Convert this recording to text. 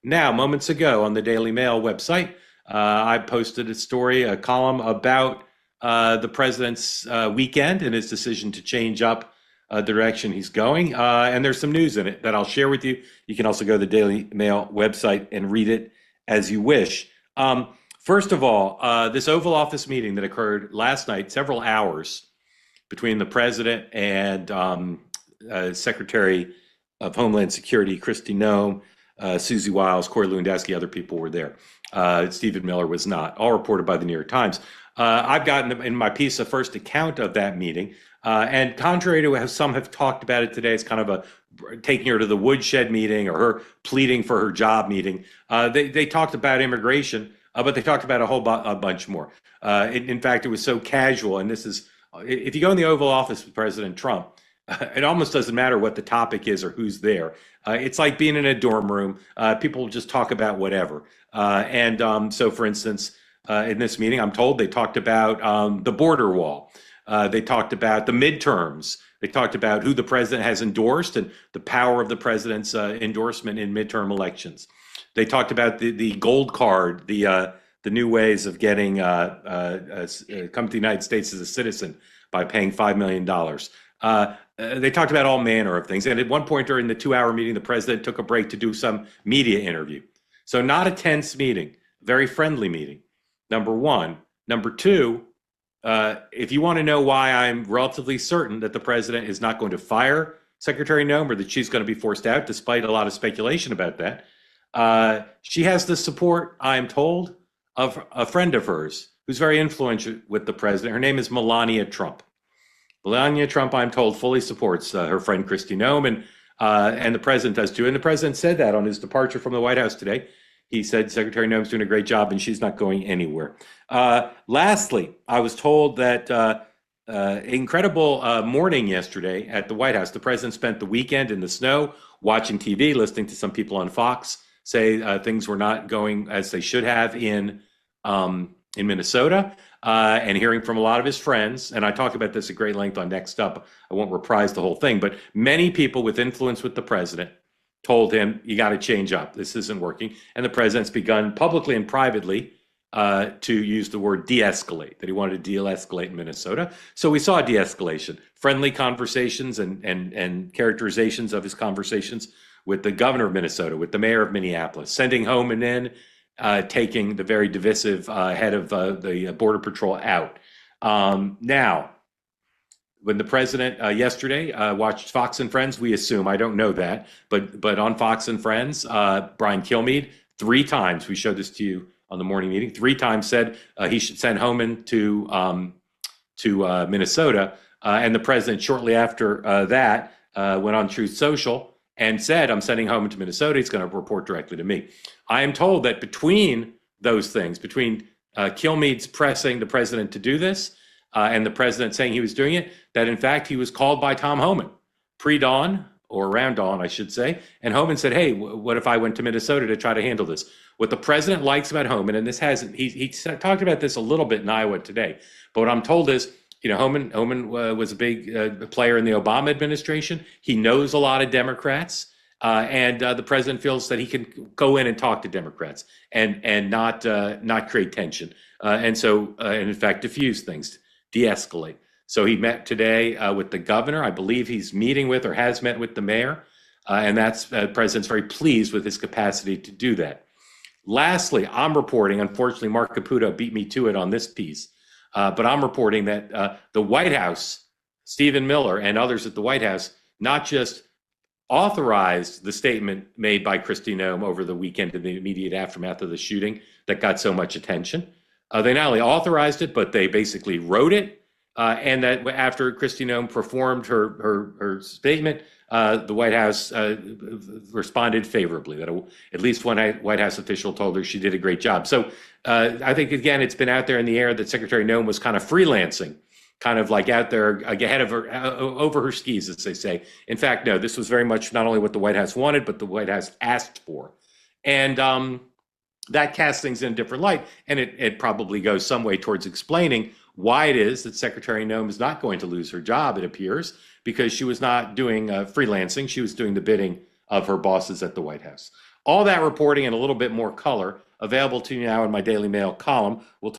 Now, moments ago on the Daily Mail website, I posted a story, a column about the president's weekend and his decision to change up the direction he's going. And there's some news in it that I'll share with you. You can also go to the Daily Mail website and read it as you wish. First of all, this Oval Office meeting that occurred last night, several hours between the president and Secretary of Homeland Security, Kristi Noem, Susie Wiles, Corey Lewandowski, other people were there. Stephen Miller was not, all reported by the New York Times. I've gotten in my piece a first account of that meeting. And contrary to how some have talked about it today, it's kind of a taking her to the woodshed meeting or her pleading for her job meeting. They talked about immigration, but they talked about a bunch more. In fact, it was so casual. And this is, if you go in the Oval Office with President Trump, it almost doesn't matter what the topic is or who's there. It's like being in a dorm room. People just talk about whatever. So, for instance, in this meeting, I'm told they talked about the border wall. They talked about the midterms. They talked about who the president has endorsed and the power of the president's endorsement in midterm elections. They talked about the gold card, the new ways of getting come to the United States as a citizen by paying $5 million. They talked about all manner of things. And at one point during the 2-hour meeting, the president took a break to do some media interview. So not a tense meeting, very friendly meeting, number one. Number two, if you want to know why I'm relatively certain that the president is not going to fire Secretary Noem or that she's going to be forced out, despite a lot of speculation about that, she has the support, I'm told, of a friend of hers who's very influential with the president. Her name is Melania Trump. Melania Trump, I'm told, fully supports her friend Kristi Noem, and the president does too. And the president said that on his departure from the White House today. He said Secretary Noem's doing a great job and she's not going anywhere. Lastly, I was told that incredible morning yesterday at the White House. The president spent the weekend in the snow, watching TV, listening to some people on Fox say things were not going as they should have in Minnesota. And hearing from a lot of his friends, and I talk about this at great length on Next Up. I won't reprise the whole thing, but many people with influence with the president told him, you got to change up. This isn't working. And the president's begun publicly and privately to use the word de-escalate, that he wanted to de-escalate in Minnesota. So we saw de-escalation, friendly conversations and characterizations of his conversations with the governor of Minnesota, with the mayor of Minneapolis, sending home and then taking the very divisive head of the Border Patrol out. Now, when the president yesterday watched Fox and Friends, we assume, I don't know that, but on Fox and Friends, Brian Kilmeade, 3 times, we showed this to you on the morning meeting, 3 times said he should send Homan to Minnesota. And the president shortly after that went on Truth Social and said, I'm sending Homan to Minnesota. He's going to report directly to me. I am told that between those things, between Kilmeade's pressing the president to do this and the president saying he was doing it, that in fact he was called by Tom Homan pre-dawn, or around dawn, I should say. And Homan said, hey, what if I went to Minnesota to try to handle this? What the president likes about Homan, and this hasn't, he talked about this a little bit in Iowa today, but what I'm told is, you know, Homan was a big player in the Obama administration. He knows a lot of Democrats. And the president feels that he can go in and talk to Democrats and not create tension. And in fact, diffuse things, de-escalate. So he met today with the governor. I believe he's meeting with or has met with the mayor. And the president's very pleased with his capacity to do that. Lastly, I'm reporting, unfortunately, Mark Caputo beat me to it on this piece, but I'm reporting that the White House, Stephen Miller and others at the White House, not just authorized the statement made by Kristi Noem over the weekend in the immediate aftermath of the shooting that got so much attention. They not only authorized it, but they basically wrote it. And that after Kristi Noem performed her statement, the White House responded favorably. That at least one White House official told her she did a great job. So I think, again, it's been out there in the air that Secretary Noem was kind of freelancing, kind of like out there ahead of her, over her skis, as they say. In fact, no, this was very much not only what the White House wanted, but the White House asked for. And that casts things in a different light. And it probably goes some way towards explaining why it is that Secretary Noem is not going to lose her job, it appears, because she was not doing freelancing. She was doing the bidding of her bosses at the White House. All that reporting and a little bit more color available to you now in my Daily Mail column. We'll